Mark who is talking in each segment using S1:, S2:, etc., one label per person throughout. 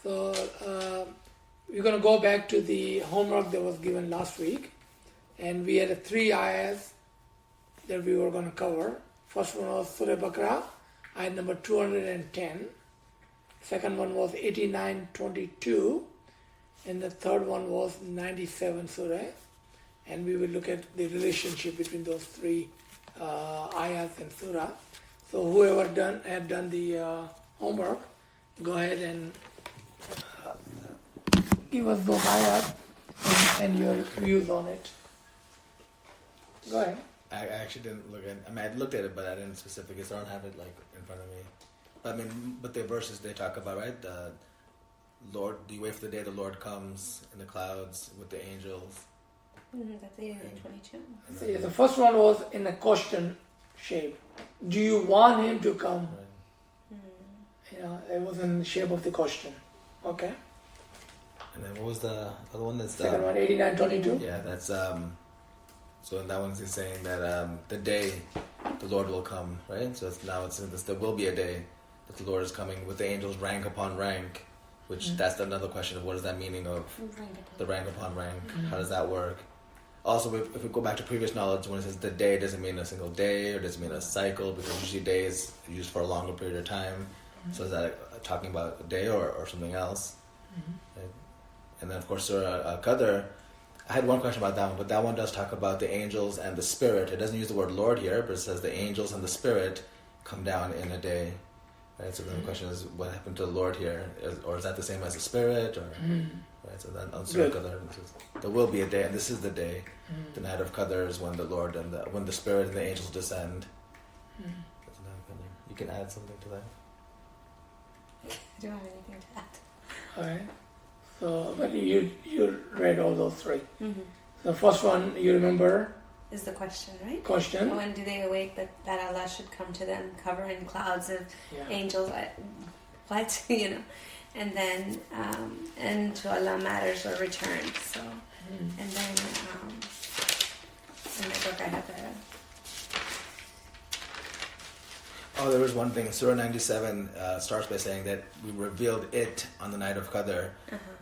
S1: So we're going to go back to the homework that was given last week, and we had 3 ayahs that we were going to cover. First one was Surah Baqarah, ayat number 210. Second one was 89:22, and the third one was 97 Surah. And we will look at the relationship between those 3 ayahs and surah. So whoever had done the homework, go ahead and give us those ayahs and your views on it. Go ahead.
S2: I actually didn't look at it. I mean, I looked at it, but I didn't specifically, so I don't have it like in front of me. I mean, but the verses they talk about, right? Lord, do you wait for the day the Lord comes in the clouds with the angels?
S3: That's 22.
S1: So, yeah, the first one was in a question shape. Do you want him to come? Right. It was in the shape of the question. Okay.
S2: And then what was the other one? That's
S1: second one, 89:22.
S2: Yeah, that's so in that one's saying that the day the Lord will come, right? So there will be a day that the Lord is coming with the angels rank upon rank, which that's another question of what is that meaning of the rank upon rank? How does that work? Also, if we go back to previous knowledge, when it says the day, doesn't mean a single day or doesn't mean a cycle, because usually day is used for a longer period of time. So is that talking about a day or something else? Right? And then, of course, Surah Qadr, I had one question about that one, but that one does talk about the angels and the spirit. It doesn't use the word Lord here, but it says the angels and the spirit come down in a day. Right? So then the question is, what happened to the Lord here? Or is that the same as the spirit? Or right? So then on Surah Qadr, there will be a day, and this is the day. The night of Qadr is when the Lord and when the spirit and the angels descend. You can add something to that.
S3: I don't have anything to add.
S1: All right. So, but you read all those 3. The first one, you remember?
S3: Is the question, right?
S1: Question.
S3: When do they await that Allah should come to them, covered in clouds of angels? What? And then, and to Allah matters or return. So, and then, in the book I have that.
S2: Oh, there was one thing. Surah 97 starts by saying that we revealed it on the night of Qadr,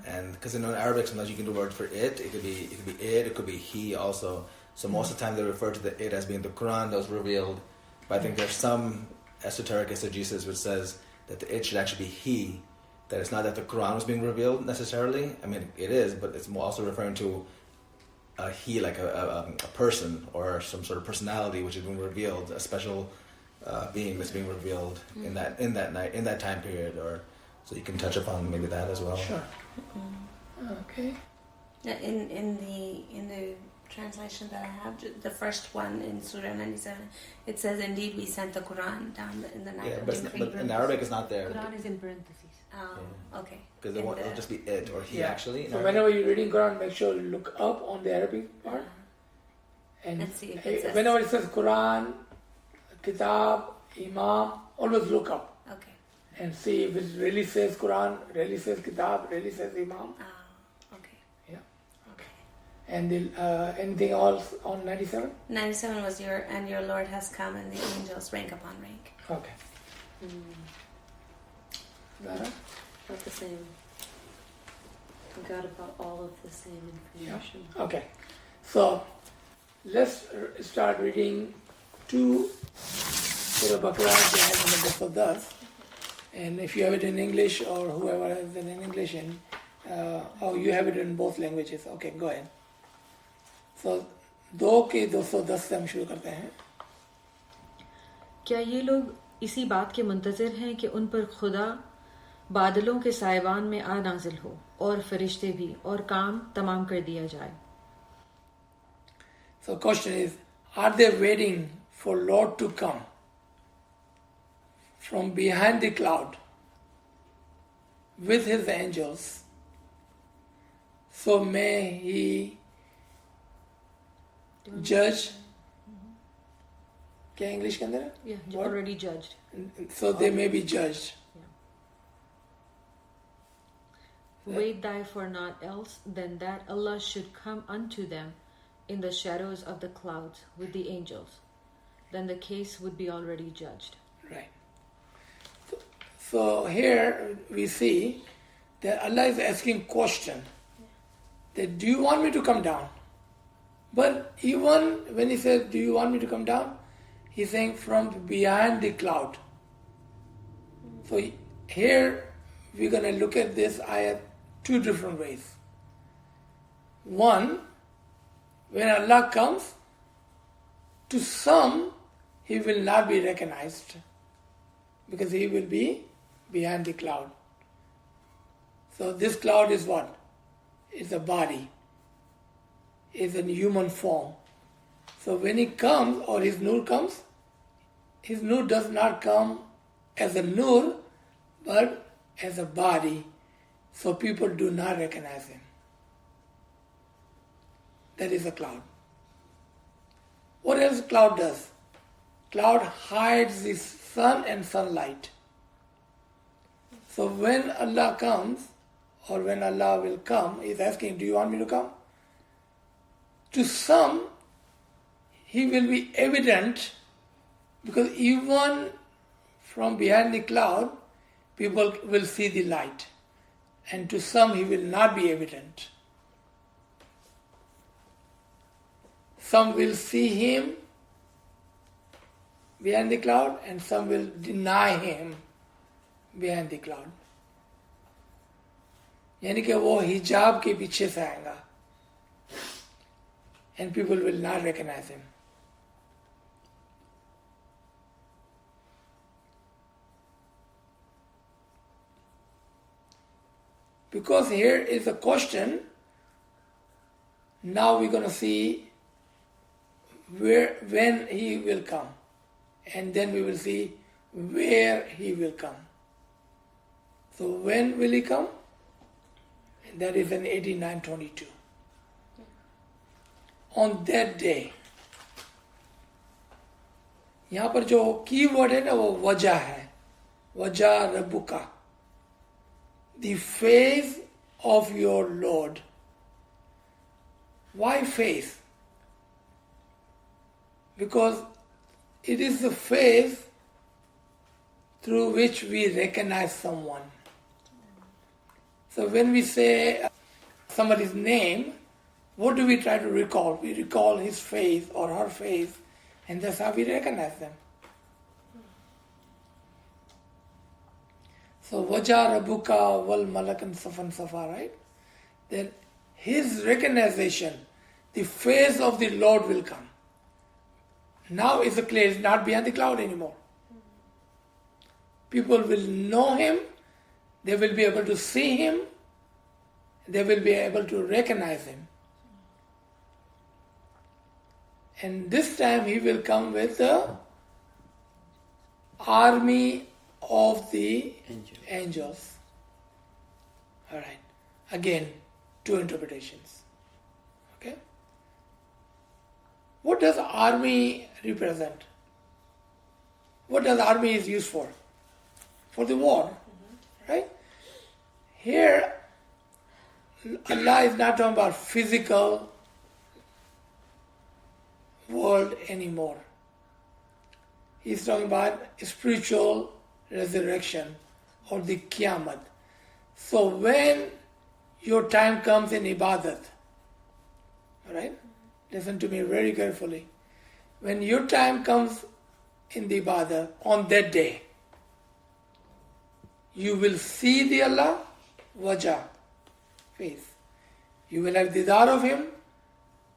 S2: and because in Arabic sometimes you can do a word for it. It could be it could be he also. So most of the time they refer to the it as being the Quran that was revealed. But I think there's some esoteric exegesis which says that the it should actually be he. That it's not that the Quran was being revealed necessarily. I mean, it is, but it's also referring to a he, like a person or some sort of personality which is being revealed, a special being that's being revealed in that night, in that time period, or so you can touch upon maybe that as well.
S1: Sure. Okay.
S3: In the translation that I have, the first one in Surah 97, it says, "Indeed, we sent the Quran down in the night."
S2: Yeah, but in Arabic, it's not there.
S4: Quran is in parentheses.
S3: Okay.
S2: Because it'll just be it or he actually.
S1: So whenever you're reading Quran, make sure you look up on the Arabic part, and
S3: see if it says.
S1: Whenever it says Quran, Kitab, Imam, always look up.
S3: Okay.
S1: And see if it really says Quran, really says Kitab, really says Imam.
S3: Okay.
S1: Yeah. Okay. And anything else on 97?
S3: 97 was your Lord has come and the angels rank upon rank.
S1: Okay. Zara?
S4: About the same. We got about all of the same information.
S1: Yeah. Okay. So let's start reading 2 Surah Baqarah, and if you have it in English or whoever has it in English, you have it in both languages. Okay, go ahead. So 2 के 210 से हम शुरू करते हैं.
S4: क्या ये लोग इसी बात के मुंतज़िर हैं कि उन पर खुदा बादलों के साइबान में आ नाजिल हो और फरिश्ते भी और काम तमाम कर दिया जाए.
S1: So question is, are they waiting for Lord to come from behind the cloud with his angels, so may he judge? क्या English के अंदर है?
S4: Yeah, already judged.
S1: So they may be judged.
S4: Wait therefore not else than that Allah should come unto them in the shadows of the clouds with the angels. Then the case would be already judged.
S1: Right. So here we see that Allah is asking question that do you want me to come down? But even when he says, do you want me to come down? He's saying from behind the cloud. So here we're going to look at this ayat two different ways. One, when Allah comes, to some he will not be recognized because he will be behind the cloud. So this cloud is what? It's a body. It's a human form. So when he comes or his nur comes, his nur does not come as a nur but as a body. So people do not recognize him. That is a cloud. What else cloud does? Cloud hides the sun and sunlight. So when Allah comes, or when Allah will come, He's asking, do you want me to come? To some, He will be evident because even from behind the cloud, people will see the light. And to some, He will not be evident. Some will see Him behind the cloud and some will deny Him behind the cloud. यानी कि वो हिजाब के पीछे से आएगा and people will not recognize him. Because here is a question, now we're going to see when he will come, and then we will see where he will come. So when will he come? That is in 89:22. On that day, यहाँ पर जो की word है ना वो वजह है, वजह रब्बुका, the face of your Lord. Why face? Because it is the face through which we recognize someone. So when we say somebody's name, what do we try to recall? We recall his face or her face, and that's how we recognize them. So Wajah Rabbuka wal Malakan Safan Safa, right? Then his recognition, the face of the Lord will come. Now it's clear, it's not behind the cloud anymore. People will know him, they will be able to see him, they will be able to recognize him. And this time he will come with the army of the angels. Alright. Again, two interpretations. Okay? What does army represent? What does army is used for? For the war. Right? Here, Allah is not talking about physical world anymore. He's talking about spiritual resurrection or the Qiyamah. So when your time comes in Ibadat, alright? Listen to me very carefully. When your time comes in the Ibadah on that day, you will see the Allah wajah, face. You will have didar of him,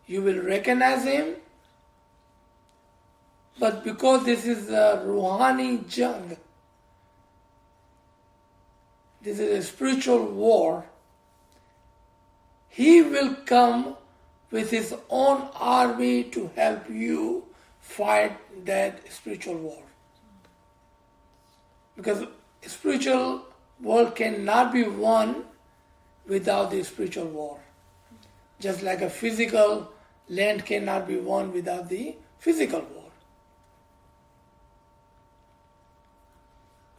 S1: you will recognize him, but because this is a Ruhani Jang, this is a spiritual war, he will come with his own army to help you fight that spiritual war. Because spiritual world cannot be won without the spiritual war. Just like a physical land cannot be won without the physical war.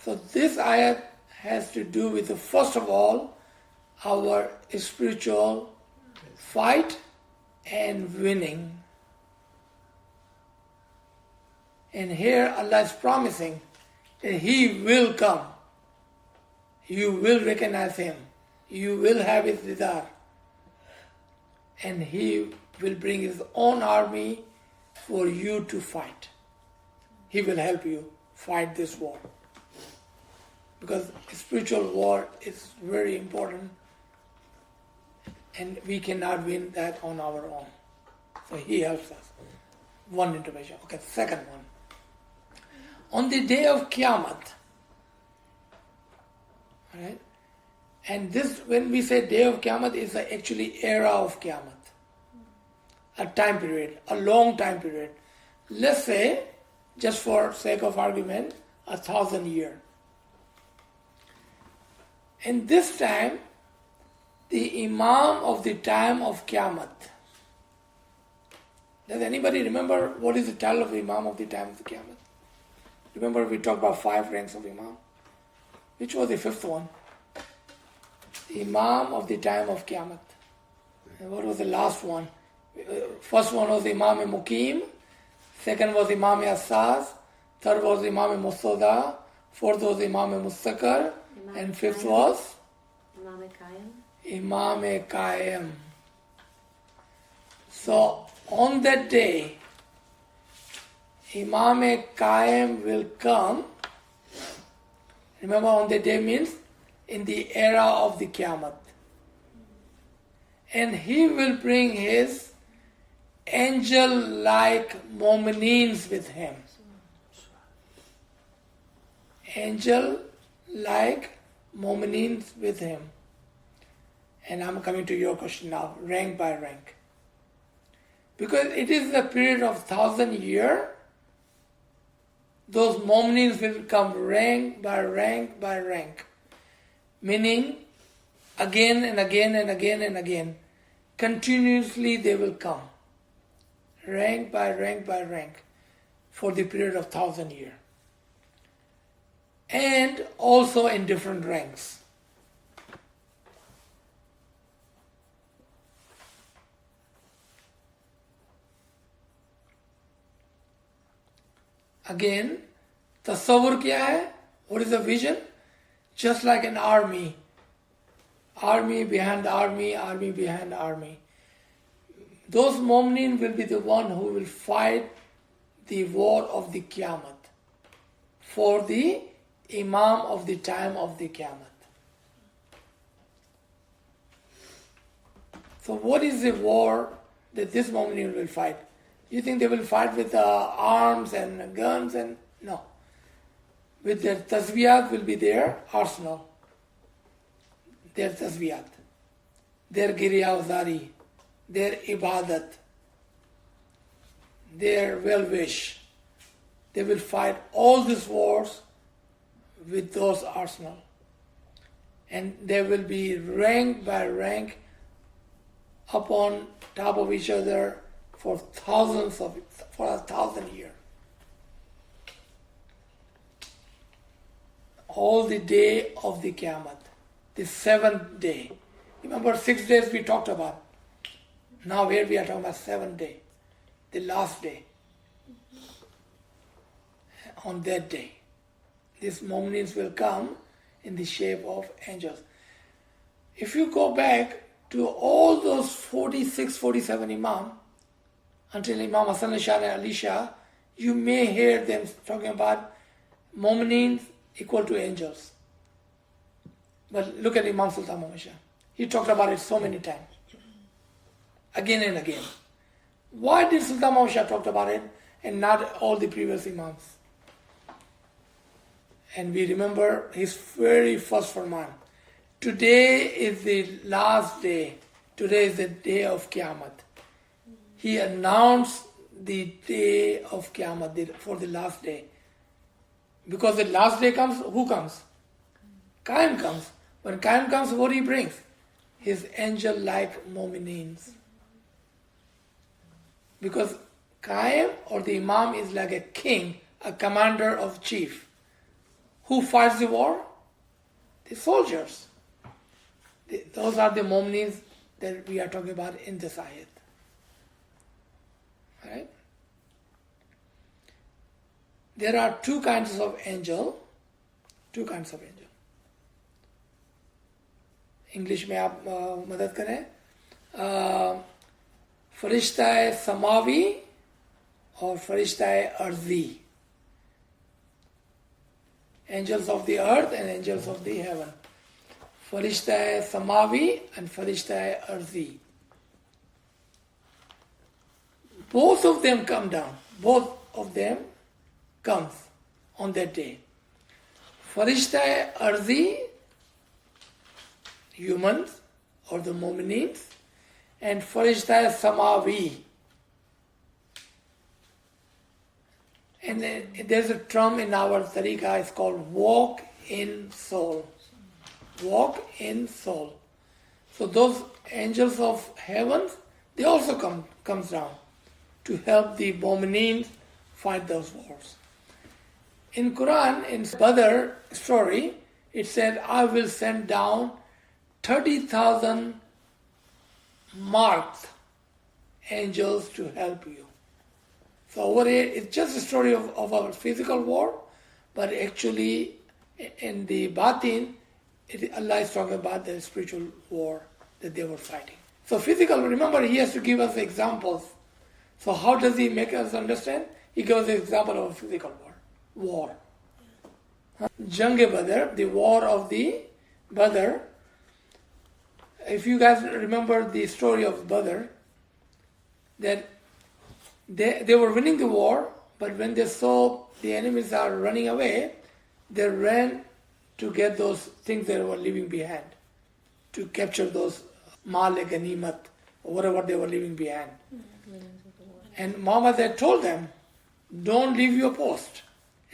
S1: So this ayat has to do with, first of all, our spiritual fight and winning. And here Allah is promising that He will come. You will recognize Him. you will have his didar. And he will bring his own army for you to fight. He will help you fight this war. Because spiritual war is very important and we cannot win that on our own. So he helps us. One information. Okay, second one. On the day of Qiyamah, right? And this, when we say day of Qiyamah, is actually era of Qiyamah. A time period, a long time period. Let's say, just for sake of argument, 1,000 years. And this time, the Imam of the time of Qiyamah. Does anybody remember what is the title of the Imam of the time of the Qiyamah? Remember we talked about 5 ranks of Imam? Which was the 5th one? The Imam of the time of Qiyamah. And what was the last one? First one was Imam Muqim. Second was Imam Asaz. Third was Imam Musoda. Fourth was Imam Mustaqar. And fifth was Imam Qayyim. So on that day, Imam Qayyim will come. Remember, on that day means in the era of the Qiyamah. And he will bring his angel-like mu'mineens with him. Angel-like mu'mineens with him. And I'm coming to your question now, rank by rank. Because it is the period of 1,000 years, those mu'mineens will come rank by rank by rank. Meaning, again and again and again and again, continuously they will come. Rank by rank by rank, for the period of 1,000 years. And also in different ranks. Again, tasawwur kya hai? What is the vision? Just like an army. Army behind army, army behind army. Those mu'mineen will be the one who will fight the war of the Qiyamah for the Imam of the time of the Qiyamah. So what is the war that this mu'mineen will fight? You think they will fight with arms and guns and no. With their tasbiyat will be their arsenal. Their tasbiyat. Their giriyawzari. Their ibadat. Their well-wish. They will fight all these wars with those arsenal. And they will be rank by rank upon top of each other for 1,000 years. All the day of the Qiyamah, the 7th day. Remember 6 days we talked about. Now here we are talking about 7th day, the last day. On that day, these mu'mineen will come in the shape of angels. If you go back to all those 46, 47 Imam, until Imam Hassan Shah and Ali Shah, you may hear them talking about mu'mineen equal to angels. But look at Imam Sultan Muhammad Shah. He talked about it so many times. Again and again. Why did Sultan Muhammad Shah talk about it and not all the previous Imams? And we remember his very first farman. Today is the last day. Today is the day of Qiyamah. He announced the day of Qiyamah for the last day. Because the last day comes, who comes? Qayyim comes. When Qayyim comes, what he brings? His angel-like mu'mineens. Because Qayyim or the Imam is like a king, a commander of chief. Who fights the war? The soldiers. Those are the mu'mineens that we are talking about in this ayat. Right? There are two kinds of angel. English में आप मदद करें. फरिश्ता समावी और फरिश्ता अर्जी. Angels of the earth and angels of the heaven. Farishta Samavi and Farishta Arzi. Both of them come down. Both of them comes on that day. Farishta Arzi, humans or the Mu'minins, and Farishta Samavi. And there's a term in our tariqah, it's called walk in soul. Walk in soul. So those angels of heavens, they also comes down to help the Mu'mineen fight those wars. In Quran, in Badr story, it said, I will send down 30,000 marked angels to help you. So over here, it's just a story of a physical war, but actually in the batin, Allah is talking about the spiritual war that they were fighting. So physical, remember, He has to give us examples. So how does He make us understand? He gives us an example of a physical war. Jang-e-Badr, the war of the Badr. If you guys remember the story of Badr, that they were winning the war, but when they saw the enemies are running away, they ran to get those things they were leaving behind, to capture those mal-e-ganimat, or whatever they were leaving behind. And Muhammad had told them, don't leave your post.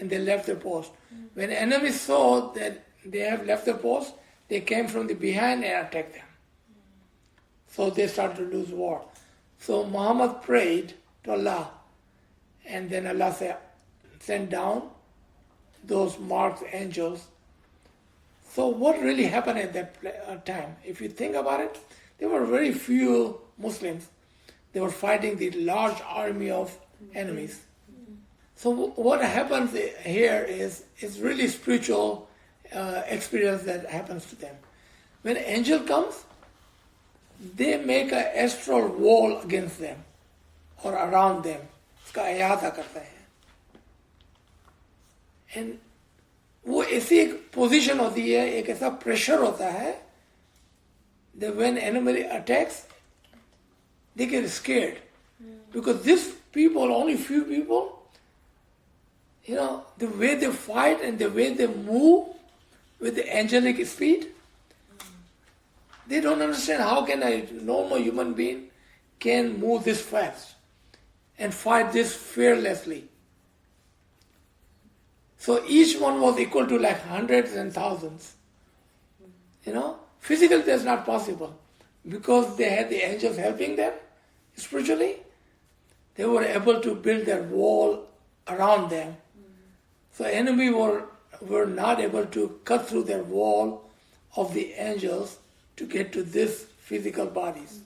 S1: And they left their post. When enemies saw that they have left their post, they came from the behind and attacked them. So they started to lose war. So Muhammad prayed to Allah, and then Allah said, send down those marked angels. So what really happened at that time? If you think about it, there were very few Muslims. They were fighting the large army of enemies. So what happens here is really spiritual experience that happens to them. When an angel comes, they make an astral wall against them or around them. इसका अहाता करता है. And वो ऐसी एक position होती है, एक ऐसा प्रेशर होता है that when enemy attacks, they get scared. Because these people, only few people, the way they fight and the way they move with the angelic speed, they don't understand how can a normal human being can move this fast and fight this fearlessly. So each one was equal to like hundreds and thousands. Physically that's not possible. Because they had the angels helping them spiritually, they were able to build their wall around them. So enemy were not able to cut through their wall of the angels to get to this physical bodies.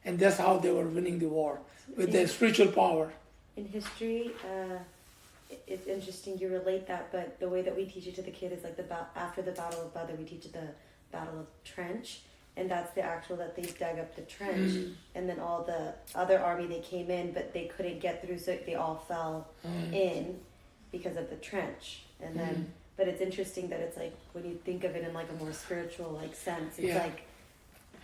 S1: And that's how they were winning the war, with their spiritual power.
S5: In history, it's interesting you relate that, but the way that we teach it to the kid is like after the Battle of Badr, we teach it the Battle of Trench, and that's the actual that they dug up the trench, and then all the other army, they came in, but they couldn't get through, so they all fell in because of the trench. And then, but it's interesting that it's like, when you think of it in like a more spiritual like sense, it's like,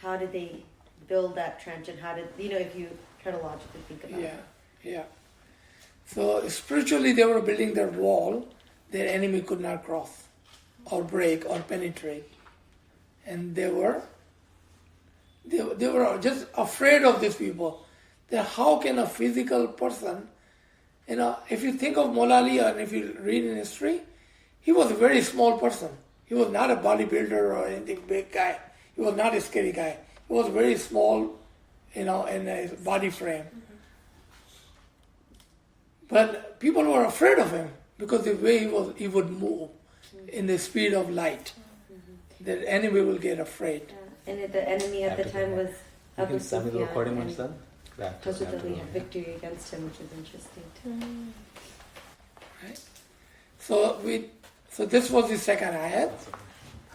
S5: how did they build that trench, and how did, if you try to logically think about it.
S1: Yeah. So spiritually they were building their wall, their enemy could not cross or break or penetrate. And they were just afraid of these people. That how can a physical person, if you think of Maula Ali, and if you read in history, he was a very small person. He was not a bodybuilder or anything big guy. He was not a scary guy. He was very small, in his body frame. But people were afraid of him because the way he would move in the speed of light. The enemy will get afraid.
S5: And the enemy at the time was Abu Sufyan, and supposedly had victory against him, which is interesting too.
S1: Right? So this was the second ayat.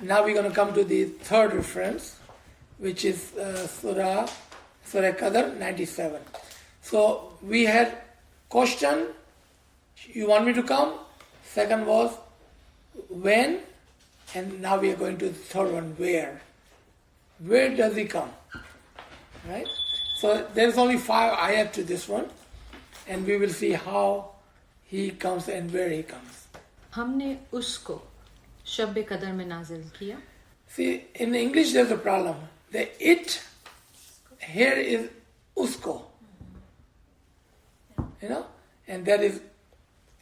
S1: Now we're going to come to the third reference, which is Surah Qadr 97. So we had question, you want me to come? Second was when, and now we are going to the third one, where. Where does he come? Right? So there's only 5 ayat to this one, and we will see how he comes and where he comes.
S4: हमने उसको शब कदर में नाजिल किया.
S1: See, in English there's a problem. The it here is usko. You know? And that is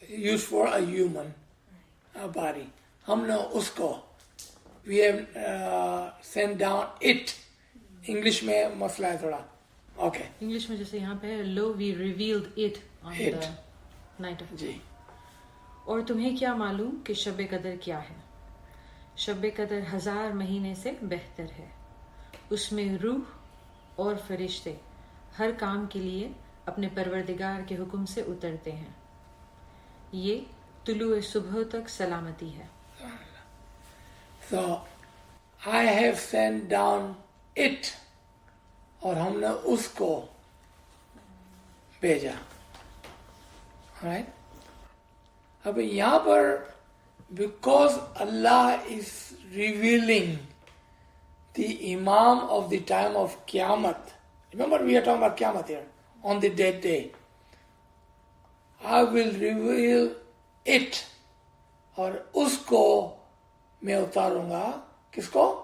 S1: used for a human, a body. Humna usko. We have sent down it. English में मसला है थोड़ा. Okay.
S4: इंग्लिश में जैसे यहाँ पे है, lo we revealed it on
S1: It.
S4: the night of
S1: जी.
S4: और तुम्हें क्या मालूम कि शब कदर क्या है? शब कदर 1000 महीने से बेहतर है. उसमें रूह और फरिश्ते हर काम के लिए अपने परवरदिगार के हुक्म से उतरते हैं. ये तुलुए सुबह तक सलामती है.
S1: So, I have sent down it, और हमने उसको भेजा. Alright? अब यहाँ पर, because Allah is revealing the Imam of the time of Qiyamah. Remember we are talking about Qiyamah here, on the dead day. I will reveal it, और उसको मैं उतारूंगा. किसको?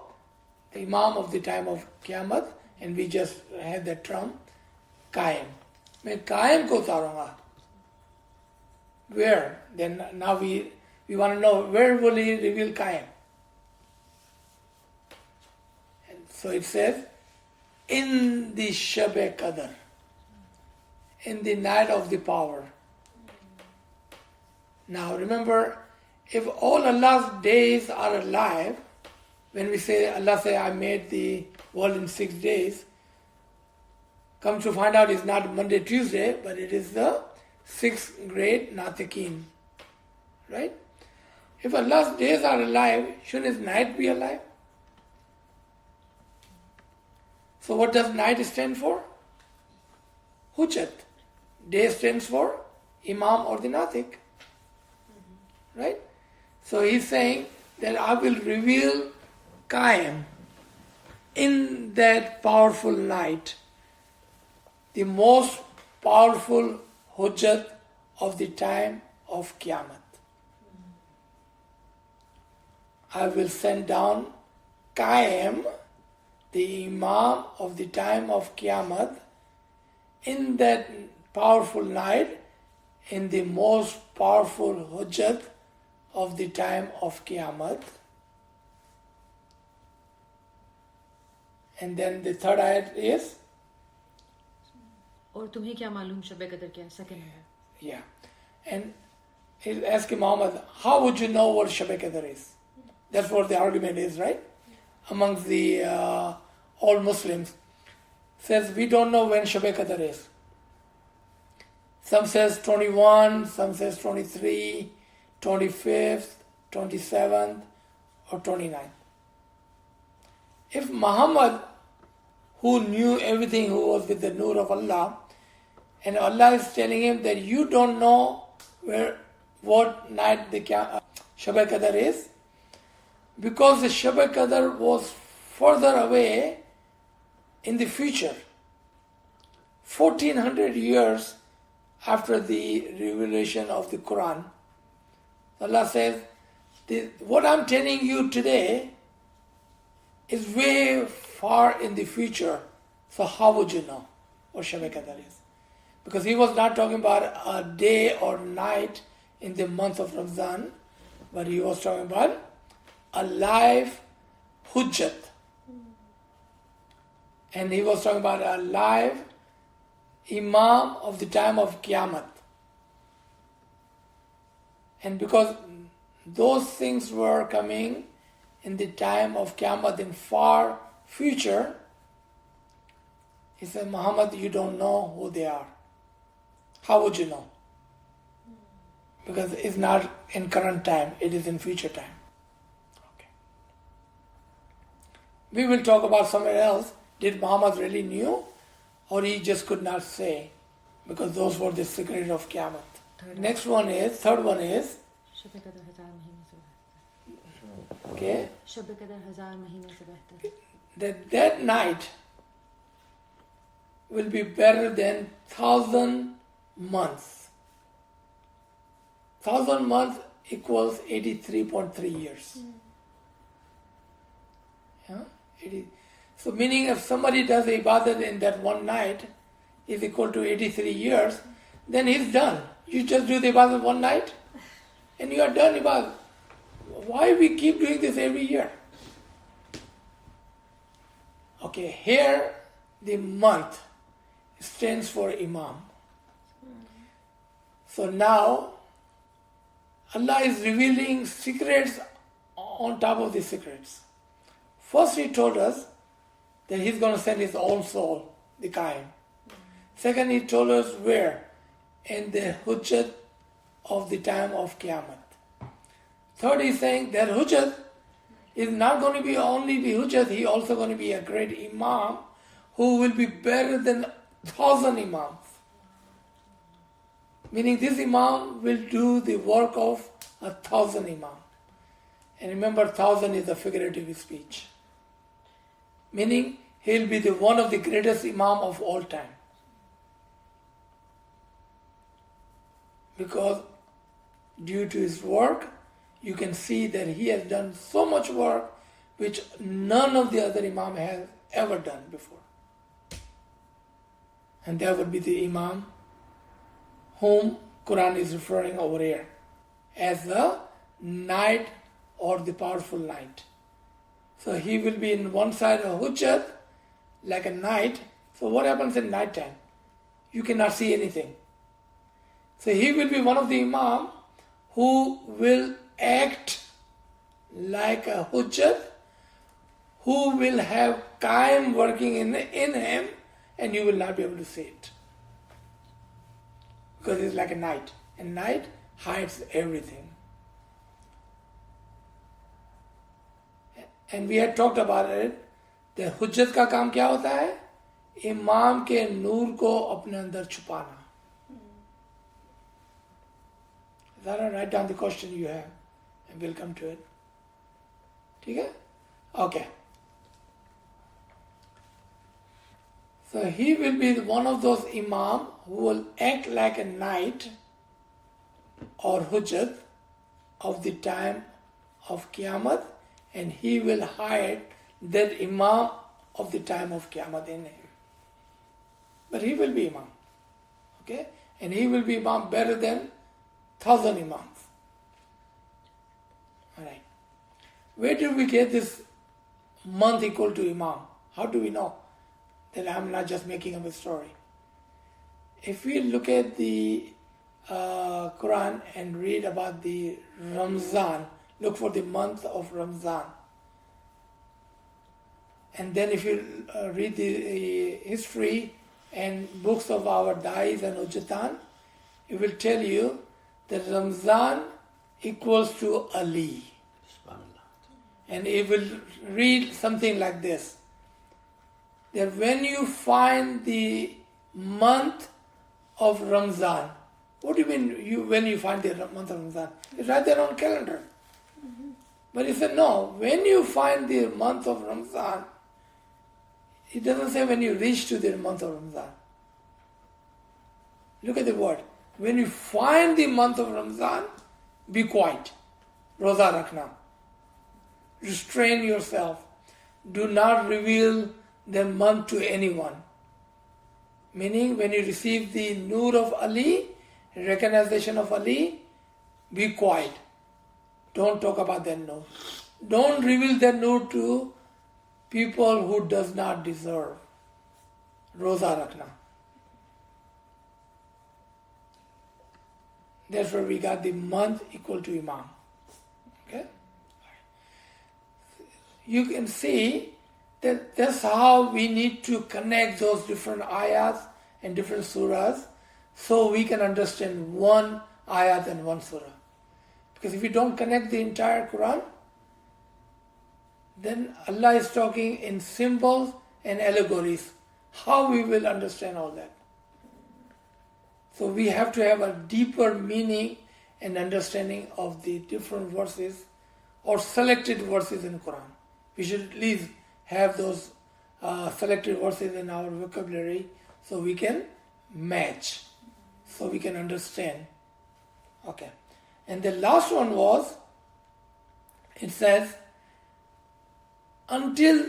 S1: The Imam of the time of Qiyamah, and we just had that term, Qaim. मैं Qaim को उतारूंगा. Where? Then now we want to know, where will he reveal Qaim? And so it says, in the Shab Qadr, in the night of the power. Now remember, if all Allah's days are alive, when we say, Allah say, I made the world in 6 days, come to find out it's not Monday, Tuesday, but it is the 6th great Natiqeen. Right? If Allah's days are alive, shouldn't His night be alive? So what does night stand for? Hujjat. Day stands for Imam or the Natiq. Right? So he's saying that I will reveal Qaim in that powerful night, the most powerful Hujjat of the time of Qiyamah. I will send down Qaim, the Imam of the time of Qiyamah, in that powerful night, in the most powerful Hujjat of the time of Qiyamah. And then the third ayat is?
S4: और तुम्हें क्या मालूम शब कदर क्या है? Second ayat.
S1: Yeah. And he's asking Muhammad, how would you know what Shab Qadr is? That's what the argument is, right? Amongst the all Muslims. Says, we don't know when Shab Qadr is. Some says 21, some says 23, 25th, 27th, or 29th. If Muhammad, who knew everything, who was with the Nur of Allah, and Allah is telling him that you don't know what night the Shab Qadr is, because the Shab Qadr was further away in the future, 1400 years after the revelation of the Quran. Allah says, what I'm telling you today is way far in the future, so how would you know what Shab Qadr is? Because he was not talking about a day or night in the month of Ramadan, but he was talking about a live Hujjat. And he was talking about a live Imam of the time of Qiyamah. And because those things were coming in the time of Qiyamah in far future, he said, Muhammad, you don't know who they are. How would you know? Because it's not in current time, it is in future time. Okay. we will talk about somewhere else. Did Muhammad really knew, or he just could not say? Because those were the secret of Qiyamah. Third one is,
S4: शब कदर 1000 महीने से बेहतर.
S1: okay,
S4: शब कदर 1000 महीने से बेहतर.
S1: that night will be better than 1,000 months. 1,000 months equals 83.3 years. Yeah? So meaning if somebody does ibadat in that one night is equal to 83 years, then he's done. You just do the ibadat one night and you are done ibadat. Why we keep doing this every year? Okay, here the month stands for Imam. So now Allah is revealing secrets on top of the secrets. First He told us that He's going to send His own soul, the Qaim. Second, He told us where? In the Hujjat of the time of Qiyamah. Third, He's saying that Hujjat is not going to be only the Hujjat, He also going to be a great Imam who will be better than 1,000 Imams. Meaning this Imam will do the work of 1,000 Imam. And remember, 1,000 is a figurative speech. Meaning, he'll be the one of the greatest Imam of all time. Because due to his work, you can see that he has done so much work which none of the other Imam has ever done before. And that would be the Imam whom Quran is referring over here as the night or the powerful night. So he will be in one side of Hujjat like a night. So what happens in night time? You cannot see anything. So he will be one of the Imam who will act like a Hujjat, who will have Qaim working in him, and you will not be able to see it. Because it's like a night. And night hides everything. And we had talked about it. The Hujjat का काम क्या होता है? इमाम के नूर को अपने अंदर छुपाना. Zara, write down the question you have and we'll come to it. ठीक है? Okay. So he will be one of those Imam who will act like a night or Hujjat of the time of Qiyamah, and he will hide that Imam of the time of Qiyamah in him. But he will be Imam. Okay? And he will be Imam better than 1,000 Imams. Alright. Where did we get this month equal to Imam? How do we know that I'm not just making up a story? If we look at the Quran and read about the Ramzan, look for the month of Ramzan. And then if you read the history and books of our Dais and Ujjatan, it will tell you that Ramzan equals to Ali. And it will read something like this. That when you find the month of Ramzan, what do you mean when you find the month of Ramzan? It's right there on calendar. Mm-hmm. But he said, no, when you find the month of Ramzan, it doesn't say when you reach to the month of Ramzan. Look at the word. When you find the month of Ramzan, be quiet. Roza Rakhna. Restrain yourself. Do not reveal the month to anyone. Meaning, when you receive the Noor of Ali, recognition of Ali, be quiet. Don't talk about that Noor. Don't reveal that Noor to people who does not deserve. Roza Rakhna. That's where we got the month equal to Imam. Okay? You can see that that's how we need to connect those different ayahs and different surahs so we can understand one ayat and one surah. Because if we don't connect the entire Quran, then Allah is talking in symbols and allegories. How we will understand all that? So we have to have a deeper meaning and understanding of the different verses or selected verses in Quran. We should at least have those selected verses in our vocabulary so we can match, so we can understand. Okay. And the last one was, it says, until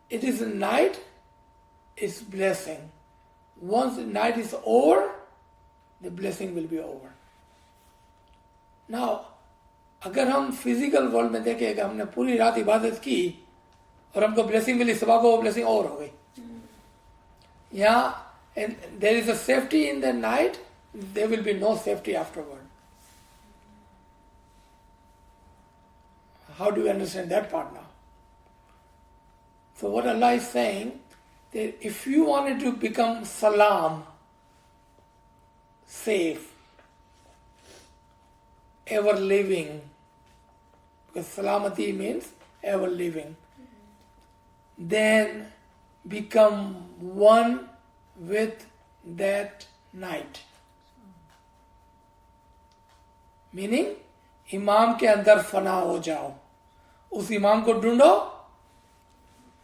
S1: it is night, it's blessing. Once the night is over, the blessing will be over. Now, अगर हम physical world में देखें कि हमने पूरी रात इबादत की और हमको ब्लेसिंग मिली, सुबह को वो ब्लेसिंग और हो गई. यहाँ, and there is a safety in the night, there will be no safety afterward. How do we understand that part now? So what Allah is saying, that if you wanted to become salam, safe, ever living, because salamati means ever living, then become one with that night. Meaning, इमाम के अंदर फना हो जाओ. उस इमाम को ढूंढो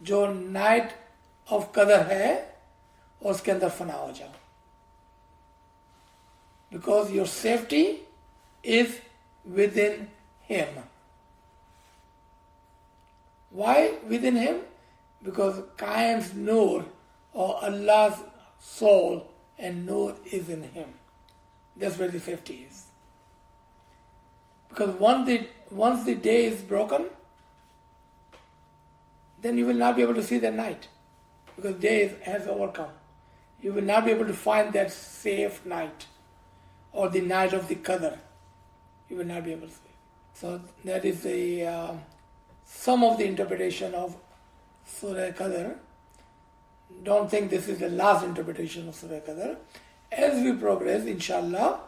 S1: जो नाइट ऑफ कदर है और उसके अंदर फना हो जाओ. Because your safety is within him. Why within him? Because Qaim's Noor or Allah's soul and Noor is in him. That's where the safety is. Because once the day is broken, then you will not be able to see the night. Because day has overcome. You will not be able to find that safe night or the night of the Qadr. You will not be able to see. So that is the some of the interpretation of Surah Qadr. Don't think this is the last interpretation of Surah Qadr. As we progress, inshallah,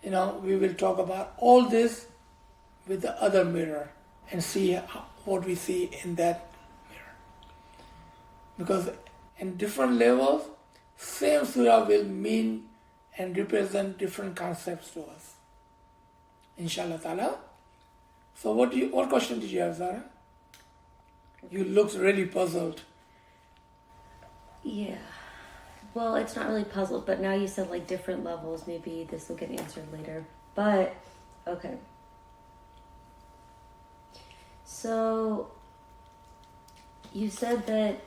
S1: we will talk about all this with the other mirror and see what we see in that mirror. Because in different levels, same surah will mean and represent different concepts to us. Inshallah ta'ala. So what question did you have, Zara? You looked really puzzled.
S5: Yeah. Well, it's not really puzzled, but now you said like different levels. Maybe this will get answered later. But, okay. So, you said that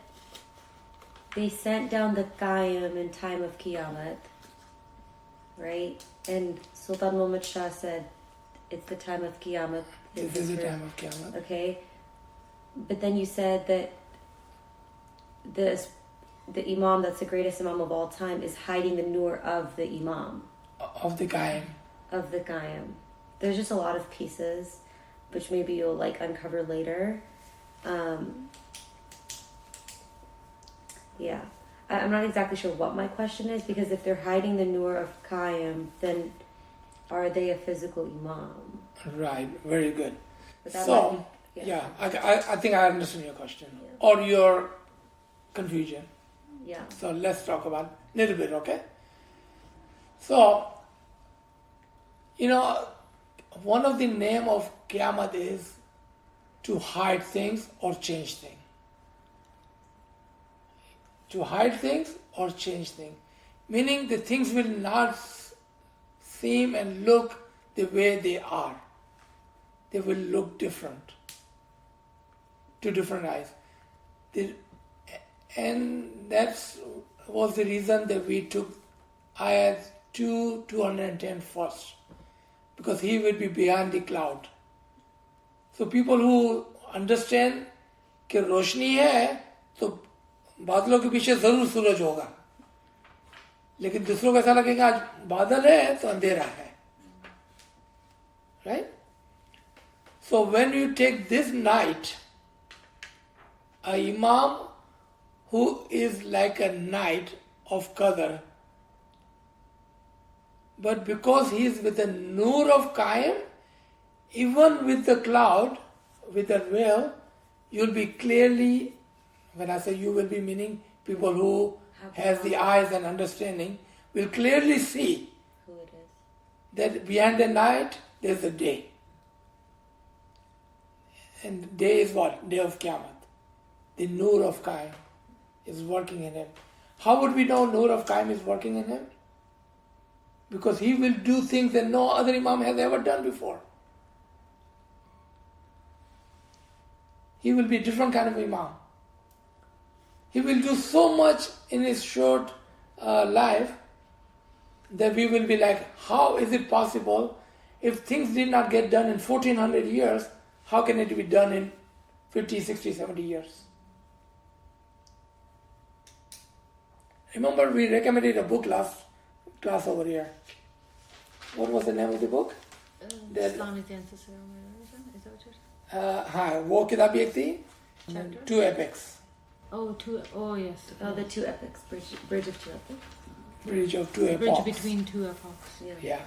S5: they sent down the Qayyim in time of Qiyamah, right? And Sultan Muhammad Shah said, it's the time of Qiyamah.
S1: This is the time of Qiyamah.
S5: Okay. But then you said that the Imam that's the greatest Imam of all time is hiding the Nur of the Imam.
S1: Of the Qayyim.
S5: Of the Qayyim. There's just a lot of pieces, which maybe you'll uncover later. Yeah. I'm not exactly sure what my question is, because if they're hiding the Nur of Qayyim, then are they a physical Imam?
S1: Right, very good.
S5: So,
S1: I think I understand your question. Yeah. Or your confusion.
S5: Yeah.
S1: So let's talk about a little bit, okay? So, one of the name of Qiyamah is to hide things or change things. To hide things or change things. Meaning the things will not seem and look the way they are. They will look different to different eyes. And that was the reason that we took ayat 210 first. Because he will be behind the cloud. So people who understand कि रोशनी है तो बादलों के पीछे जरूर सूरज होगा. लेकिन दूसरों को ऐसा लगेगा आज बादल है तो अंधेरा है. Right? So when you take this night, a Imam who is like a night of Qadr, but because he is with the Nur of Qayyim, even with the cloud, with the veil, you'll be clearly, when I say you will be, meaning people who has the eyes and understanding, will clearly see
S5: who it is.
S1: that behind the night there's a day. And day is what? Day of Qiyamah. The Nur of Qaim is working in him. How would we know Nur of Qaim is working in him? Because he will do things that no other Imam has ever done before. He will be a different kind of Imam. He will do so much in his short life that we will be like, how is it possible? If things did not get done in 1400 years, how can it be done in 50, 60, 70 years? Remember, we recommended a book last class over here. What was the name of the book?
S4: Islamic Answers Around My Religion. Is that what you're saying?
S1: हाँ, वो किताब एक थी.
S4: Chapter?
S1: 2 epics.
S4: Oh, yes.
S5: Oh, the two epics, bridge of two epics.
S1: Bridge of 2 epochs.
S4: Bridge between two epochs.
S1: Yeah.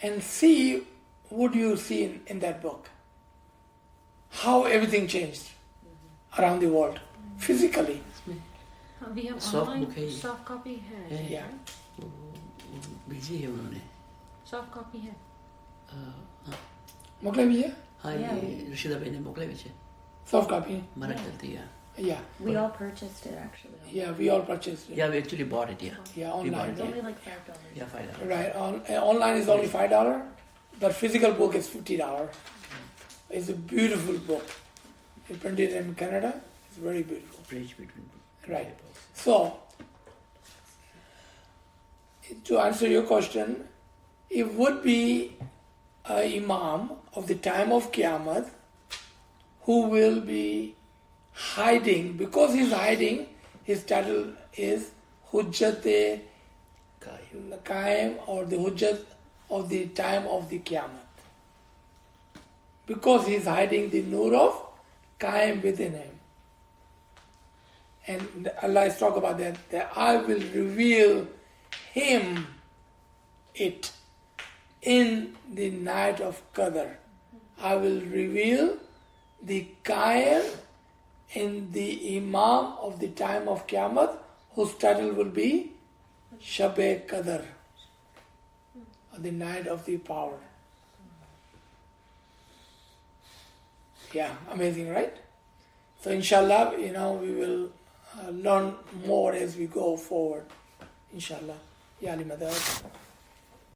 S1: And see what you see in that book. How everything changed around the world, physically.
S4: We have
S6: Soft
S4: online
S6: book है ये।
S4: soft copy है.
S1: Yeah.
S6: वो भेजी है उन्होंने
S4: Soft copy है.
S6: हाँ
S1: मोकले भी है?
S6: हाँ ये रशीदा भाई ने मोकले भेजे
S1: Soft copy.
S6: मरक चलती है
S1: Yeah.
S5: We all purchased it actually.
S1: Yeah, we all purchased it.
S6: yeah we actually bought it
S1: Yeah,
S6: we bought
S1: online.
S6: it
S5: It's only like $5.
S6: yeah $5
S1: Right. Online is only $5, but physical book is $50. It's a beautiful book. It's printed in Canada. It's very beautiful.
S6: bridge between
S1: Right. So, to answer your question, it would be an Imam of the time of Qiyamah who will be hiding. Because he's hiding, his title is Hujjat-e Qaim, or the Hujjat of the time of the Qiyamah. Because he's hiding the Nur of Qaim within him. And Allah is talking about that I will reveal him it in the night of Qadr. I will reveal the Qaim in the Imam of the time of Qiyamah, whose title will be Shab-e Qadr, or the night of the power. Yeah, amazing, right? So inshallah, we will learn more as we go forward. Inshallah. Ya Ali Madad.